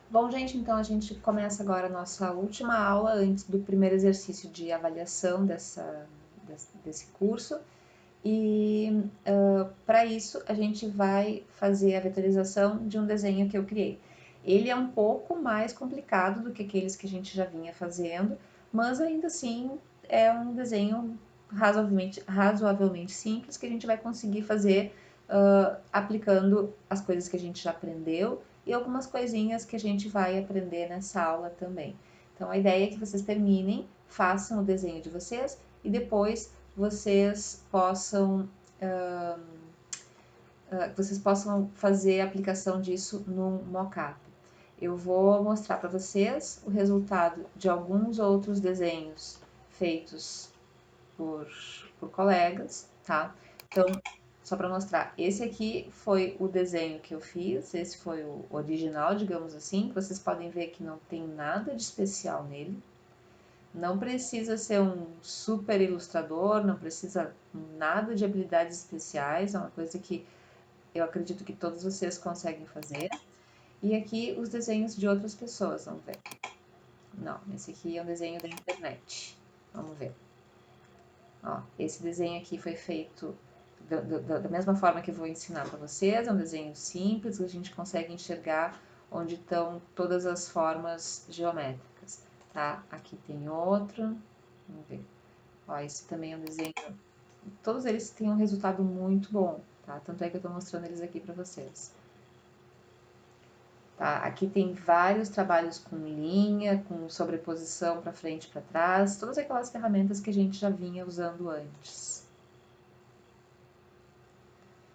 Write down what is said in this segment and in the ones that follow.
Bom, gente, então a gente começa agora a nossa última aula antes do primeiro exercício de avaliação desse curso. E para isso a gente vai fazer a vetorização de um desenho que eu criei. Ele é um pouco mais complicado do que aqueles que a gente já vinha fazendo, mas ainda assim é um desenho razoavelmente simples que a gente vai conseguir fazer aplicando as coisas que a gente já aprendeu e algumas coisinhas que a gente vai aprender nessa aula também. Então a ideia é que vocês terminem, façam o desenho de vocês e depois vocês possam fazer a aplicação disso no mockup. Eu vou mostrar para vocês o resultado de alguns outros desenhos feitos por, por colegas, tá? Então, só para mostrar, esse aqui foi o desenho que eu fiz, esse foi o original, digamos assim. Vocês podem ver que não tem nada de especial nele. Não precisa ser um super ilustrador, não precisa nada de habilidades especiais, é uma coisa que eu acredito que todos vocês conseguem fazer. E aqui os desenhos de outras pessoas, vamos ver. Não, esse aqui é um desenho da internet. Vamos ver. Ó, esse desenho aqui foi feito da mesma forma que eu vou ensinar para vocês. É um desenho simples, que a gente consegue enxergar onde estão todas as formas geométricas, tá? Aqui tem outro, vamos ver. Ó, esse também é um desenho. Todos eles têm um resultado muito bom, tá? Tanto é que eu estou mostrando eles aqui para vocês. Tá? Aqui tem vários trabalhos com linha, com sobreposição para frente e para trás, todas aquelas ferramentas que a gente já vinha usando antes.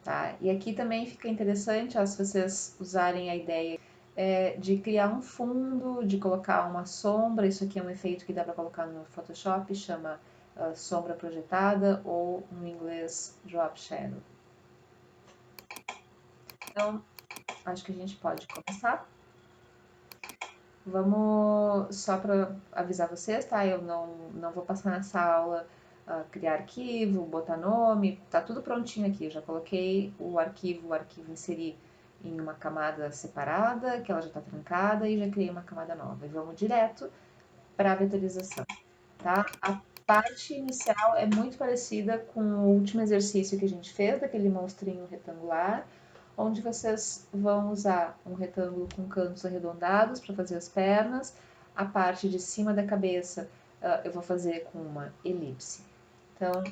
Tá? E aqui também fica interessante ó, se vocês usarem a ideia de criar um fundo, de colocar uma sombra. Isso aqui é um efeito que dá para colocar no Photoshop, chama sombra projetada ou no inglês drop shadow. Então, acho que a gente pode começar. Vamos só para avisar vocês, tá? Eu não vou passar nessa aula criar arquivo, botar nome, tá tudo prontinho aqui. Eu já coloquei o arquivo inserir em uma camada separada, que ela já está trancada, e já criei uma camada nova. E vamos direto para a vetorização, tá? A parte inicial é muito parecida com o último exercício que a gente fez, daquele monstrinho retangular, onde vocês vão usar um retângulo com cantos arredondados para fazer as pernas. A parte de cima da cabeça eu vou fazer com uma elipse. Então,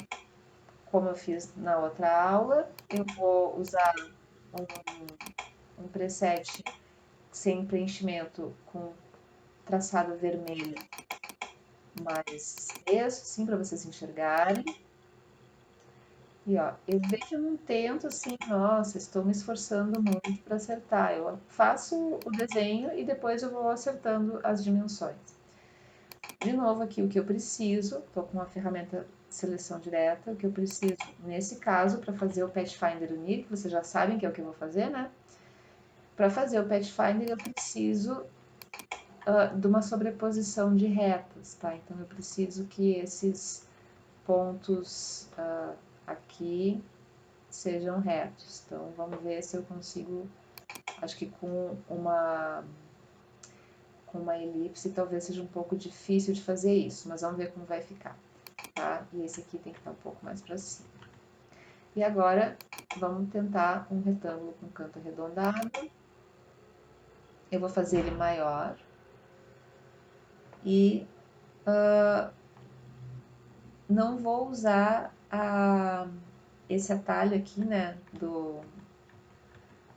como eu fiz na outra aula, eu vou usar um preset sem preenchimento com traçado vermelho mais espesso, assim, para vocês enxergarem. E ó, eu vejo que eu não tento assim, nossa, estou me esforçando muito para acertar. Eu faço o desenho e depois eu vou acertando as dimensões. De novo aqui o que eu preciso, estou com uma ferramenta seleção direta, o que eu preciso nesse caso para fazer o Pathfinder Unique, vocês já sabem que é o que eu vou fazer, né? Para fazer o Pathfinder eu preciso de uma sobreposição de retas, tá? Então eu preciso que esses pontos aqui sejam retos. Então vamos ver se eu consigo, acho que com uma elipse talvez seja um pouco difícil de fazer isso, mas vamos ver como vai ficar, tá? E esse aqui tem que estar um pouco mais para cima. E agora vamos tentar um retângulo com canto arredondado. Eu vou fazer ele maior e não vou usar esse atalho aqui, né,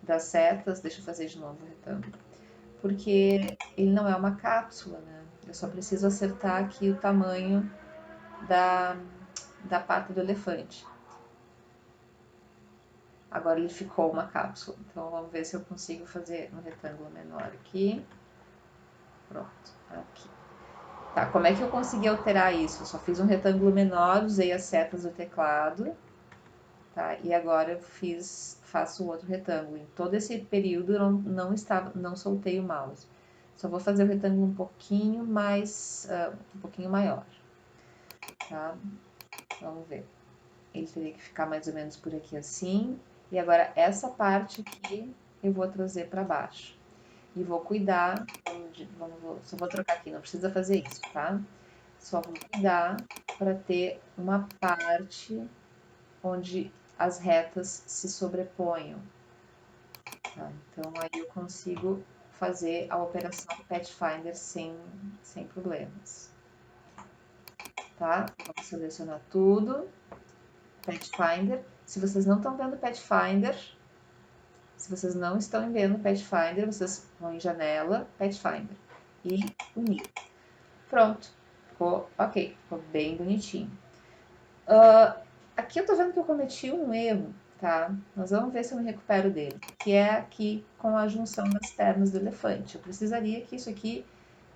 das setas. Deixa eu fazer de novo o retângulo. Porque ele não é uma cápsula, né? Eu só preciso acertar aqui o tamanho da pata do elefante. Agora ele ficou uma cápsula. Então vamos ver se eu consigo fazer um retângulo menor aqui. Pronto, aqui. Tá, como é que eu consegui alterar isso? Eu só fiz um retângulo menor, usei as setas do teclado, tá? E agora eu faço o outro retângulo. Em todo esse período eu não soltei o mouse. Só vou fazer o retângulo um pouquinho mais, um pouquinho maior, tá? Vamos ver. Ele teria que ficar mais ou menos por aqui assim. E agora essa parte aqui eu vou trazer para baixo. E vou cuidar, só vou trocar aqui, não precisa fazer isso, tá? Só vou cuidar para ter uma parte onde as retas se sobreponham, tá? Então aí eu consigo fazer a operação do Pathfinder sem problemas, tá? Vamos selecionar tudo, Pathfinder. Se vocês não estão vendo Pathfinder, se vocês não estão vendo Pathfinder, vocês vão em janela, Pathfinder e unir. Pronto, ficou ok, ficou bem bonitinho. Aqui eu tô vendo que eu cometi um erro, tá? Nós vamos ver se eu me recupero dele, que é aqui com a junção das pernas do elefante. Eu precisaria que isso aqui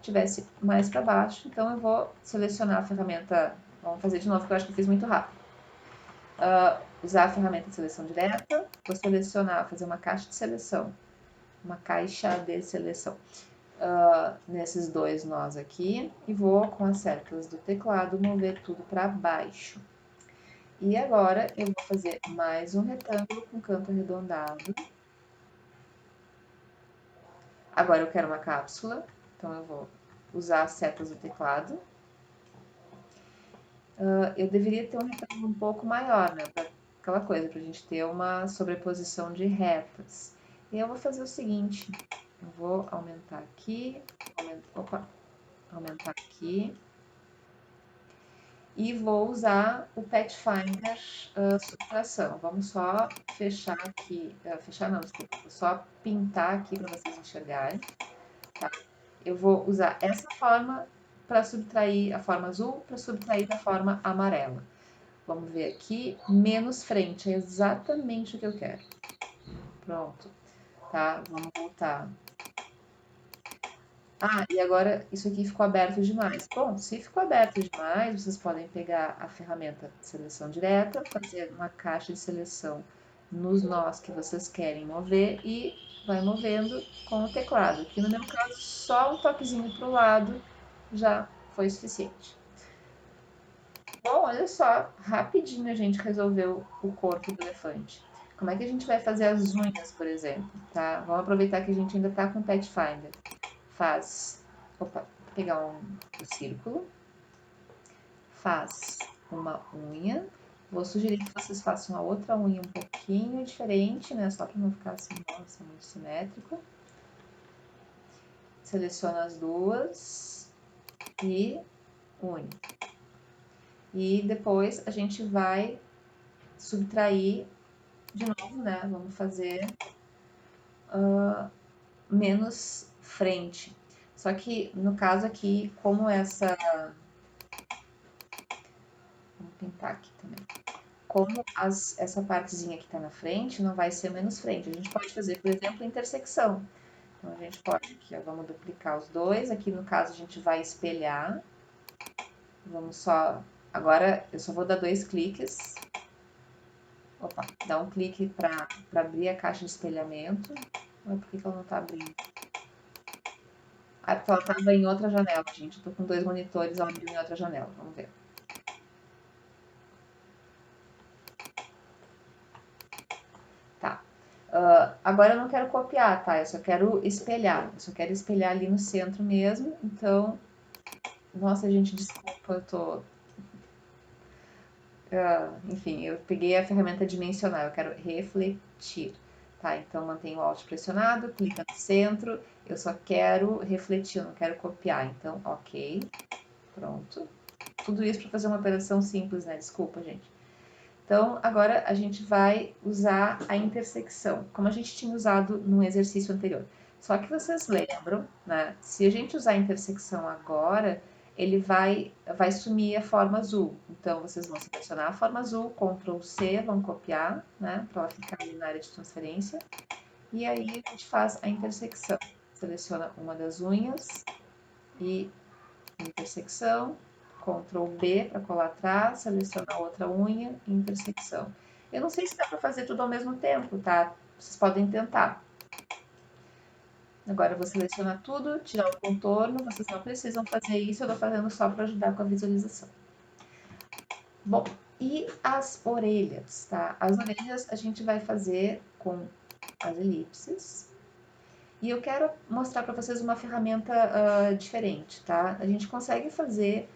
tivesse mais para baixo, então eu vou selecionar a ferramenta, vamos fazer de novo, porque eu acho que eu fiz muito rápido. Usar a ferramenta de seleção direta, vou selecionar, fazer uma caixa de seleção, nesses dois nós aqui, e vou com as setas do teclado mover tudo para baixo. E agora eu vou fazer mais um retângulo com canto arredondado. Agora eu quero uma cápsula, então eu vou usar as setas do teclado. Eu deveria ter um retângulo um pouco maior, né? Aquela coisa, para a gente ter uma sobreposição de retas. E eu vou fazer o seguinte, eu vou aumentar aqui, aumentar aqui. E vou usar o Pathfinder subtração. Vamos só fechar aqui, fechar não, desculpa, vou só pintar aqui para vocês enxergarem. Tá? Eu vou usar essa forma para subtrair a forma azul, para subtrair da forma amarela. Vamos ver aqui, menos frente, é exatamente o que eu quero. Pronto, tá? Vamos voltar. E agora isso aqui ficou aberto demais. Bom, se ficou aberto demais, vocês podem pegar a ferramenta de seleção direta, fazer uma caixa de seleção nos nós que vocês querem mover e vai movendo com o teclado. Aqui no meu caso, só um toquezinho para o lado já foi suficiente. Bom, olha só, rapidinho a gente resolveu o corpo do elefante. Como é que a gente vai fazer as unhas, por exemplo, tá? Vamos aproveitar que a gente ainda está com o Pathfinder. Pegar um círculo, faz uma unha. Vou sugerir que vocês façam a outra unha um pouquinho diferente, né? Só para não ficar assim, nossa, muito simétrico. Seleciona as duas e une. E depois a gente vai subtrair de novo, né? Vamos fazer menos frente. Só que no caso aqui, como essa. Vamos pintar aqui também. Como essa partezinha que está na frente não vai ser menos frente. A gente pode fazer, por exemplo, intersecção. Então a gente pode aqui, ó, vamos duplicar os dois. Aqui no caso a gente vai espelhar. Vamos só. Agora eu só vou dar 2 cliques. Opa, dá um clique para abrir a caixa de espelhamento. Por que ela não está abrindo? Porque ela estava em outra janela, gente. Eu tô com 2 monitores, ela abriu em outra janela. Vamos ver. Tá. Agora eu não quero copiar, tá? Eu só quero espelhar. Eu só quero espelhar ali no centro mesmo. Então, nossa, gente, desculpa, eu tô. Enfim, eu peguei a ferramenta dimensional, eu quero refletir. Tá, então mantenho o Alt pressionado, clica no centro, eu só quero refletir, eu não quero copiar. Então, ok, pronto. Tudo isso para fazer uma operação simples, né? Desculpa, gente. Então, agora a gente vai usar a intersecção, como a gente tinha usado no exercício anterior. Só que vocês lembram, né? Se a gente usar a intersecção agora, ele vai sumir a forma azul. Então, vocês vão selecionar a forma azul, Ctrl C, vão copiar, né? Para ela ficar ali na área de transferência. E aí a gente faz a intersecção. Seleciona uma das unhas e intersecção. Ctrl B para colar atrás, seleciona a outra unha e intersecção. Eu não sei se dá para fazer tudo ao mesmo tempo, tá? Vocês podem tentar. Agora eu vou selecionar tudo, tirar o contorno, vocês não precisam fazer isso, eu estou fazendo só para ajudar com a visualização. Bom, e as orelhas, tá? As orelhas a gente vai fazer com as elipses. E eu quero mostrar para vocês uma ferramenta diferente, tá? A gente consegue fazer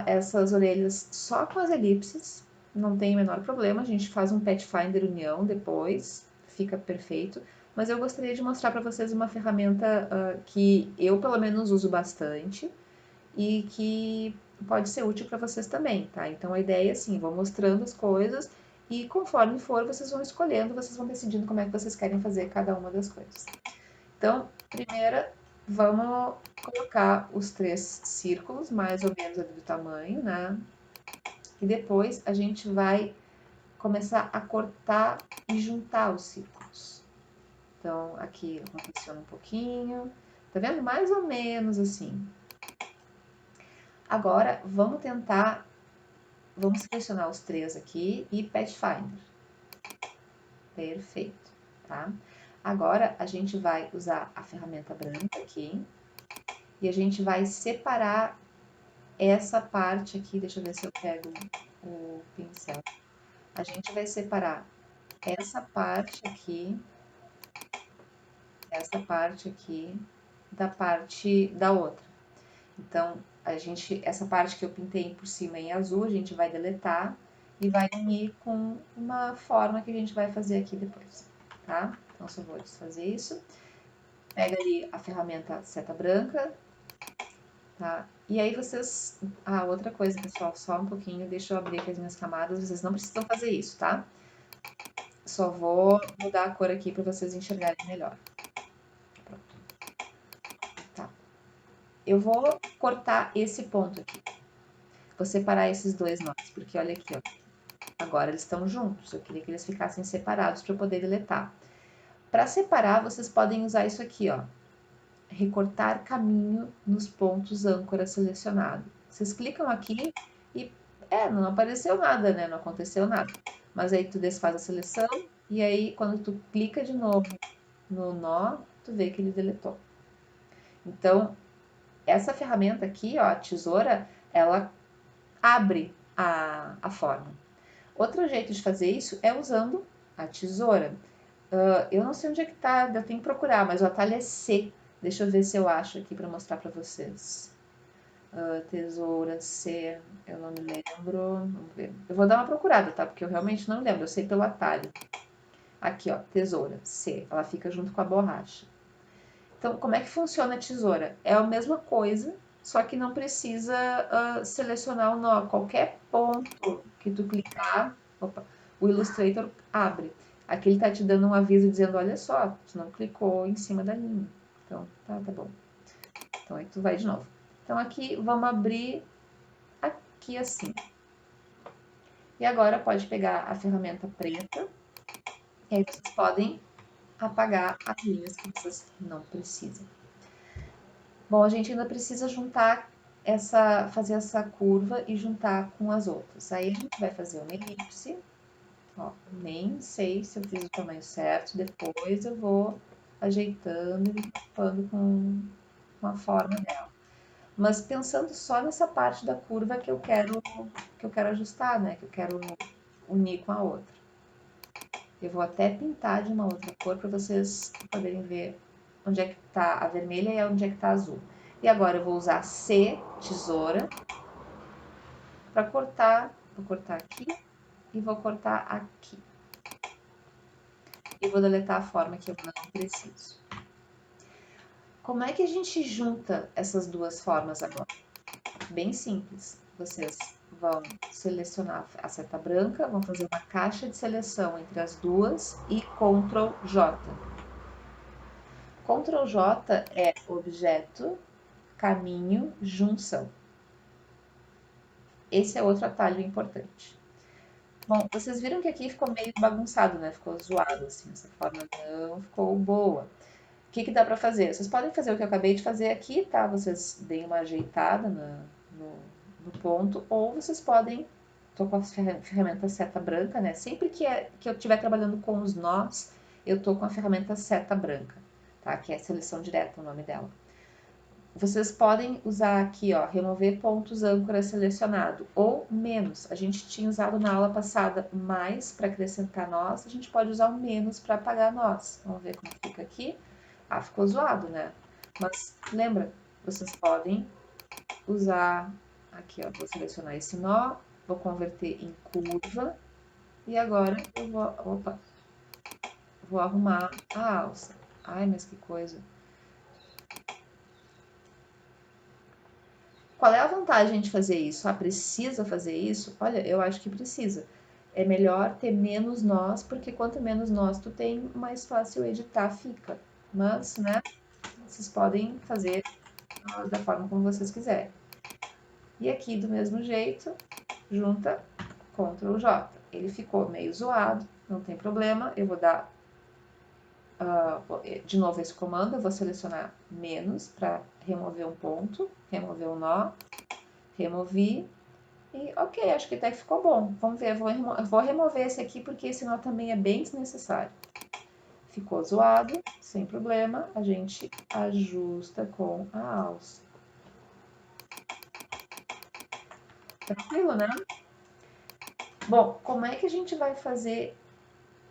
essas orelhas só com as elipses, não tem o menor problema. A gente faz um Pathfinder União depois, fica perfeito. Mas eu gostaria de mostrar para vocês uma ferramenta que eu, pelo menos, uso bastante e que pode ser útil para vocês também, tá? Então a ideia é assim, vou mostrando as coisas e conforme for, vocês vão escolhendo, vocês vão decidindo como é que vocês querem fazer cada uma das coisas. Então, primeira, vamos colocar os 3 círculos, mais ou menos ali do tamanho, né? E depois a gente vai começar a cortar e juntar os círculos. Então, aqui eu condiciono um pouquinho, tá vendo? Mais ou menos assim. Agora, vamos selecionar os 3 aqui e Pathfinder. Perfeito, tá? Agora, a gente vai usar a ferramenta branca aqui e a gente vai separar essa parte aqui, deixa eu ver se eu pego o pincel. A gente vai separar essa parte aqui da parte da outra. Então, essa parte que eu pintei por cima em azul, a gente vai deletar e vai unir com uma forma que a gente vai fazer aqui depois, tá? Então, só vou desfazer isso. Pega ali a ferramenta seta branca, tá? E aí vocês... Ah, outra coisa, pessoal, só um pouquinho, deixa eu abrir aqui as minhas camadas, vocês não precisam fazer isso, tá? Só vou mudar a cor aqui para vocês enxergarem melhor. Pronto. Tá. Eu vou cortar esse ponto aqui. Vou separar esses dois nós, porque olha aqui, ó. Agora eles estão juntos. Eu queria que eles ficassem separados para eu poder deletar. Para separar, vocês podem usar isso aqui, ó. Recortar caminho nos pontos âncora selecionado. Vocês clicam aqui e não apareceu nada, né? Não aconteceu nada. Mas aí tu desfaz a seleção e aí quando tu clica de novo no nó, tu vê que ele deletou. Então, essa ferramenta aqui, ó, a tesoura, ela abre a forma. Outro jeito de fazer isso é usando a tesoura. Eu não sei onde é que tá, eu tenho que procurar, mas o atalho é C. Deixa eu ver se eu acho aqui para mostrar para vocês. Tesoura C, eu não me lembro. Vamos ver. Eu vou dar uma procurada, tá? Porque eu realmente não lembro, eu sei pelo atalho. Aqui, ó, tesoura C, ela fica junto com a borracha. Então, como é que funciona a tesoura? É a mesma coisa, só que não precisa selecionar o nó. Qualquer ponto que tu clicar, o Illustrator abre. Aqui ele está te dando um aviso dizendo, olha só, tu não clicou em cima da linha. Então, tá bom. Então, aí tu vai de novo. Então, aqui, vamos abrir aqui assim. E agora, pode pegar a ferramenta preta. E aí, vocês podem apagar as linhas que vocês não precisam. Bom, a gente ainda precisa juntar fazer essa curva e juntar com as outras. Aí a gente vai fazer uma elipse. Ó, nem sei se eu fiz o tamanho certo, depois eu vou ajeitando e ocupando com a forma dela. Mas pensando só nessa parte da curva que eu quero ajustar, né? Que eu quero unir com a outra. Eu vou até pintar de uma outra cor para vocês poderem ver onde é que tá a vermelha e onde é que tá a azul. E agora eu vou usar C, tesoura, para cortar. Vou cortar aqui e vou cortar aqui. E vou deletar a forma que eu não preciso. Como é que a gente junta essas duas formas agora? Bem simples. Vocês vão selecionar a seta branca, vão fazer uma caixa de seleção entre as duas e Ctrl J. Ctrl J é objeto, caminho, junção. Esse é outro atalho importante. Bom, vocês viram que aqui ficou meio bagunçado, né? Ficou zoado, assim, essa forma não ficou boa. O que dá pra fazer? Vocês podem fazer o que eu acabei de fazer aqui, tá? Vocês deem uma ajeitada no ponto, ou vocês podem, tô com a ferramenta seta branca, né? Sempre que eu estiver trabalhando com os nós, eu tô com a ferramenta seta branca, tá? Que é seleção direta o nome dela. Vocês podem usar aqui, ó, remover pontos âncora selecionado ou menos. A gente tinha usado na aula passada mais para acrescentar nós, a gente pode usar o menos para apagar nós. Vamos ver como fica aqui. Ah, ficou zoado, né? Mas lembra, vocês podem usar aqui, ó, vou selecionar esse nó, vou converter em curva e agora eu vou, opa, vou arrumar a alça. Ai, mas que coisa. Qual é a vantagem de fazer isso? Ah, precisa fazer isso? Olha, eu acho que precisa. É melhor ter menos nós, porque quanto menos nós tu tem, mais fácil editar fica. Mas, né, vocês podem fazer da forma como vocês quiserem. E aqui, do mesmo jeito, junta Ctrl J. Ele ficou meio zoado, não tem problema. Eu vou dar de novo esse comando, eu vou selecionar menos para remover um ponto, remover um nó, removi e ok, acho que até que ficou bom. Vamos ver, eu vou remover esse aqui porque esse nó também é bem desnecessário. Ficou zoado, sem problema, a gente ajusta com a alça. Tranquilo, né? Bom, como é que a gente vai fazer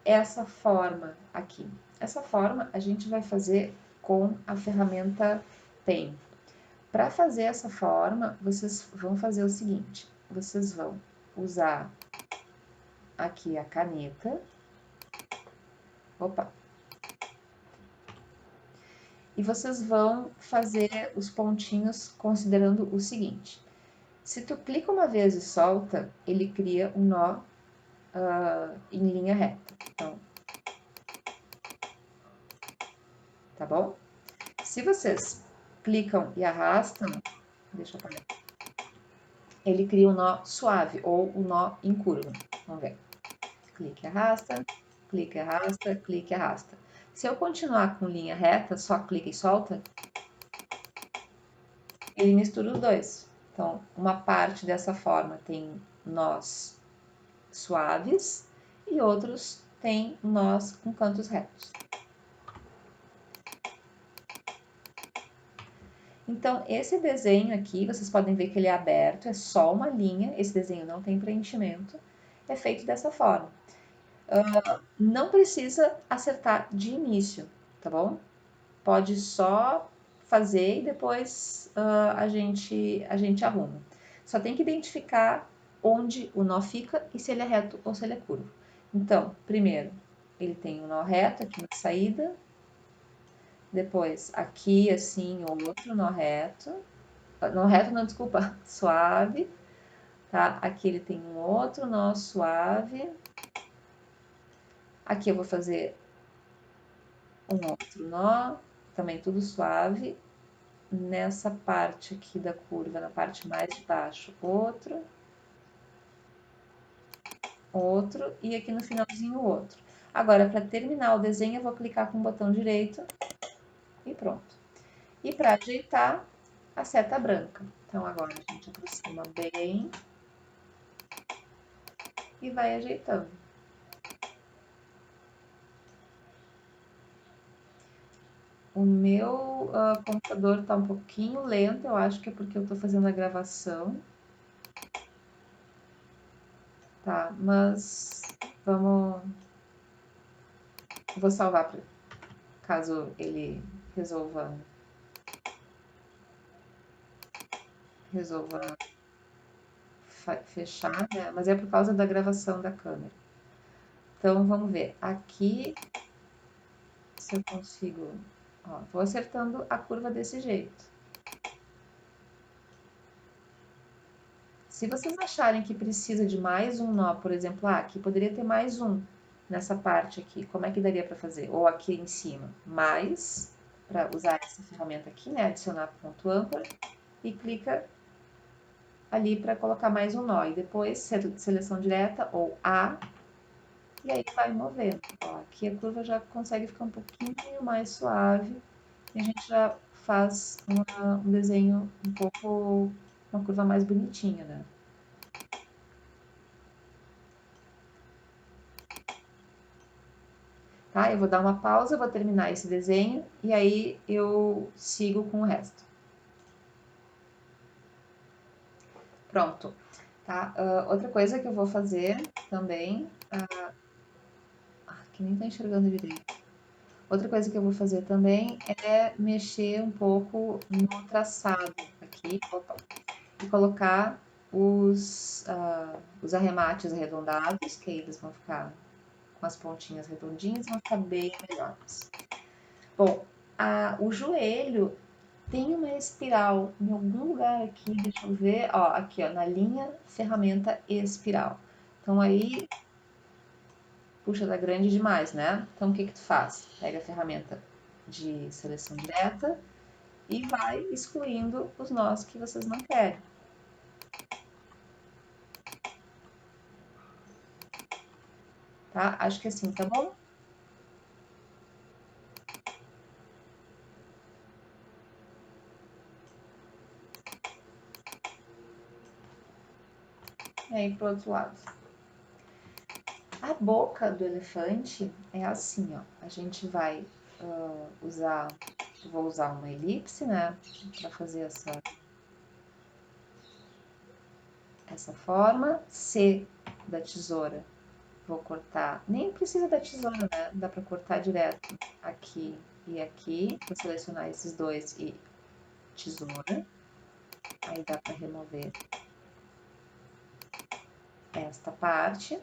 essa forma aqui? Essa forma a gente vai fazer com a ferramenta Pen. Para fazer essa forma, vocês vão fazer o seguinte: vocês vão usar aqui a caneta. Opa! E vocês vão fazer os pontinhos considerando o seguinte: se tu clica uma vez e solta, ele cria um nó em linha reta. Então, tá bom? Se vocês clicam e arrastam, deixa eu apagar, ele cria um nó suave ou um nó em curva. Vamos ver. Clique, arrasta, clique, arrasta, clique, arrasta. Se eu continuar com linha reta, só clica e solta, ele mistura os dois. Então, uma parte dessa forma tem nós suaves e outros têm nós com cantos retos. Então, esse desenho aqui, vocês podem ver que ele é aberto, é só uma linha, esse desenho não tem preenchimento, é feito dessa forma. Não precisa acertar de início, tá bom? Pode só fazer e depois a gente arruma. Só tem que identificar onde o nó fica e se ele é reto ou se ele é curvo. Então, primeiro, ele tem um nó reto aqui na saída, depois aqui assim, outro nó reto, não, desculpa, suave, tá? Aqui ele tem um outro nó suave, aqui eu vou fazer um outro nó, também tudo suave, nessa parte aqui da curva, na parte mais de baixo, outro, outro, e aqui no finalzinho outro. Agora, para terminar o desenho, eu vou clicar com o botão direito e pronto. E para ajeitar, a seta branca. Então, agora a gente aproxima bem e vai ajeitando. O meu computador está um pouquinho lento, eu acho que é porque eu estou fazendo a gravação. Tá, mas vamos... Vou salvar para caso ele resolva fechar, né? Mas é por causa da gravação da câmera. Então, vamos ver. Aqui, se eu consigo... Ó, vou acertando a curva desse jeito. Se vocês acharem que precisa de mais um nó, por exemplo, aqui poderia ter mais um nessa parte aqui. Como é que daria para fazer? Ou aqui em cima. Mais, para usar essa ferramenta aqui, né? Adicionar ponto âncora. E clica ali para colocar mais um nó. E depois, seleção direta ou A, e aí vai movendo. Ó, aqui a curva já consegue ficar um pouquinho mais suave. E a gente já faz um desenho um pouco, uma curva mais bonitinha, né? Tá? Eu vou dar uma pausa, vou terminar esse desenho e aí eu sigo com o resto. Pronto. Tá? Outra coisa que eu vou fazer também, que nem tá enxergando direito. Outra coisa que eu vou fazer também é mexer um pouco no traçado aqui, opa, e colocar os arremates arredondados, que aí eles vão ficar com as pontinhas redondinhas, vão ficar bem melhores. Bom, o joelho tem uma espiral em algum lugar aqui, deixa eu ver, ó, aqui ó, na linha ferramenta espiral. Então aí, puxa, tá grande demais, né? Então o que que tu faz? Pega a ferramenta de seleção direta e vai excluindo os nós que vocês não querem. Tá? Acho que assim, tá bom? E aí pro outro lado. A boca do elefante é assim, ó. A gente vai usar, vou usar uma elipse, né, para fazer essa forma. C da tesoura, vou cortar. Nem precisa da tesoura, né? Dá para cortar direto aqui e aqui. Vou selecionar esses dois e tesoura. Aí dá para remover esta parte.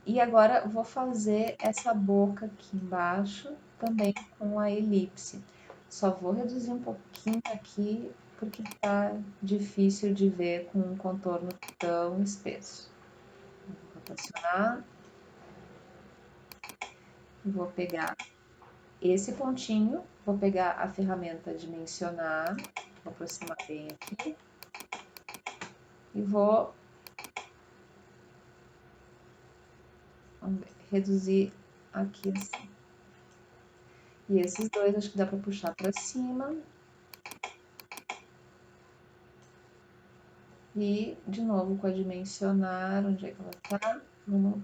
E agora vou fazer essa boca aqui embaixo também com a elipse. Só vou reduzir um pouquinho aqui porque tá difícil de ver com um contorno tão espesso. Vou rotacionar. Vou pegar esse pontinho, vou pegar a ferramenta dimensionar, vou aproximar bem aqui e vou reduzir aqui assim. E esses dois acho que dá para puxar para cima. E, de novo, com a dimensionar, onde é que ela tá? Vamos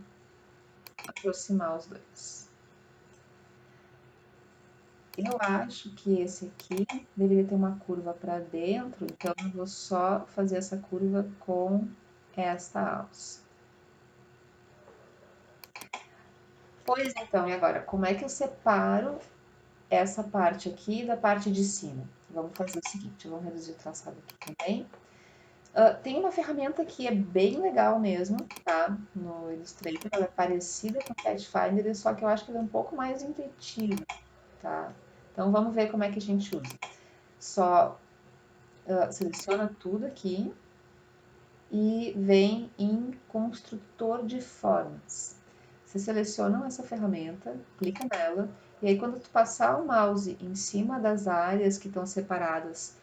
aproximar os dois. Eu acho que esse aqui deveria ter uma curva para dentro, então eu vou só fazer essa curva com esta alça. Pois então, e agora, como é que eu separo essa parte aqui da parte de cima? Vamos fazer o seguinte, vamos reduzir o traçado aqui também. Tem uma ferramenta que é bem legal mesmo, tá? No Illustrator, ela é parecida com o Pathfinder, só que eu acho que ela é um pouco mais intuitiva, tá? Então vamos ver como é que a gente usa. Só seleciona tudo aqui e vem em construtor de formas. Vocês selecionam essa ferramenta, clica nela, e aí quando tu passar o mouse em cima das áreas que estão separadas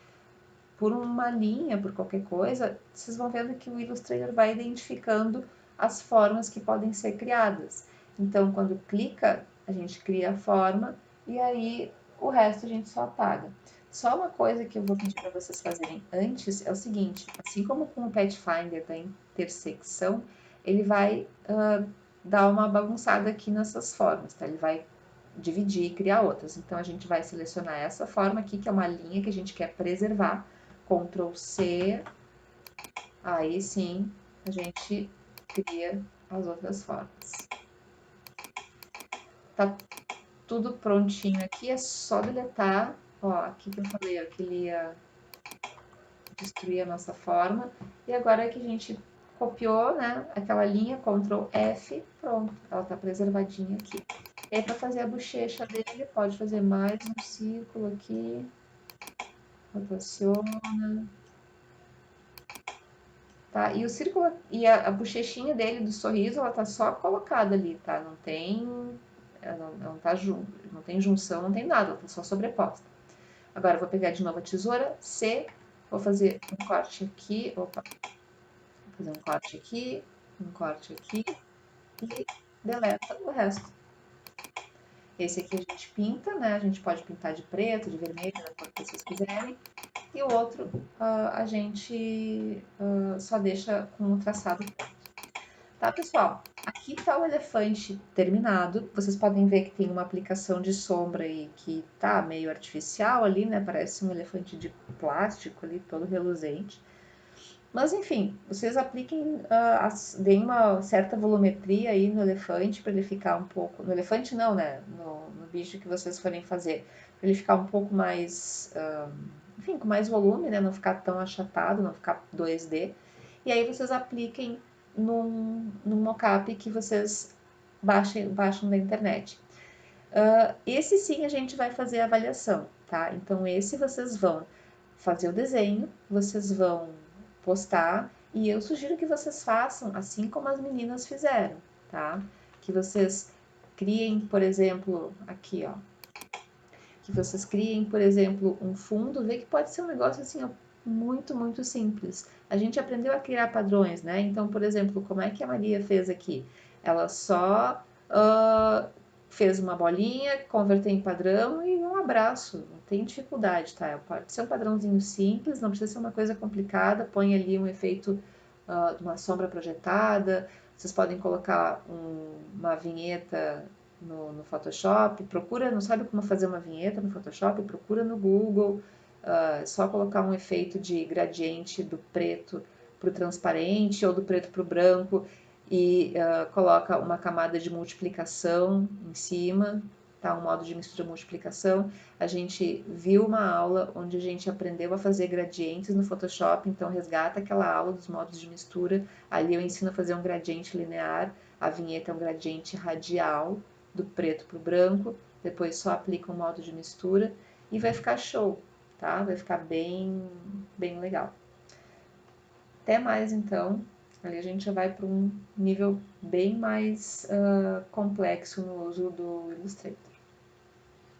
por uma linha, por qualquer coisa, vocês vão vendo que o Illustrator vai identificando as formas que podem ser criadas. Então, quando clica, a gente cria a forma e aí o resto a gente só apaga. Só uma coisa que eu vou pedir para vocês fazerem antes é o seguinte: assim como com o Pathfinder da intersecção, ele vai dar uma bagunçada aqui nessas formas, tá? Ele vai dividir e criar outras. Então, a gente vai selecionar essa forma aqui, que é uma linha que a gente quer preservar. Ctrl C, aí sim a gente cria as outras formas. Tá tudo prontinho aqui, é só deletar, ó, aqui que eu falei, ó, que ele ia destruir a nossa forma, e agora que a gente copiou, né, aquela linha, Ctrl F, pronto, ela tá preservadinha aqui. E aí, para fazer a bochecha dele, pode fazer mais um círculo aqui, rotaciona, tá? E o círculo e a bochechinha dele do sorriso, ela tá só colocada ali, tá? Não tem, ela não tá não tem junção, não tem nada, ela tá só sobreposta. Agora eu vou pegar de novo a tesoura C, vou fazer um corte aqui, opa, vou fazer um corte aqui e deleta o resto. Esse aqui a gente pinta, né? A gente pode pintar de preto, de vermelho, da cor que vocês quiserem. E o outro a gente só deixa com o traçado. Tá, pessoal? Aqui tá o elefante terminado. Vocês podem ver que tem uma aplicação de sombra aí que tá meio artificial ali, né? Parece um elefante de plástico ali, todo reluzente. Mas enfim, vocês apliquem, deem uma certa volumetria aí no elefante para ele ficar um pouco. No elefante não, né? No bicho que vocês forem fazer. Para ele ficar um pouco mais. Enfim, com mais volume, né? Não ficar tão achatado, não ficar 2D. E aí vocês apliquem num mockup que vocês baixam da internet. Esse sim a gente vai fazer a avaliação, tá? Então, esse vocês vão fazer o desenho, vocês vão postar e eu sugiro que vocês façam assim como as meninas fizeram, tá? Que vocês criem, por exemplo, aqui, ó, que vocês criem, por exemplo, um fundo, vê que pode ser um negócio assim, ó, muito simples. A gente aprendeu a criar padrões, né? Então, por exemplo, como é que a Maria fez aqui? Ela só fez uma bolinha, converteu em padrão e um abraço. Não tem dificuldade, tá? Pode ser um padrãozinho simples, não precisa ser uma coisa complicada. Põe ali um efeito de uma sombra projetada. Vocês podem colocar uma vinheta no Photoshop, procura, não sabe como fazer uma vinheta no Photoshop, procura no Google, só colocar um efeito de gradiente do preto para o transparente ou do preto para o branco e coloca uma camada de multiplicação em cima, tá? Um modo de mistura multiplicação. A gente viu uma aula onde a gente aprendeu a fazer gradientes no Photoshop, então resgata aquela aula dos modos de mistura. Ali eu ensino a fazer um gradiente linear, a vinheta é um gradiente radial, do preto para o branco, depois só aplica um modo de mistura e vai ficar show, tá? Vai ficar bem legal. Até mais então, ali a gente já vai para um nível bem mais complexo no uso do Illustrator.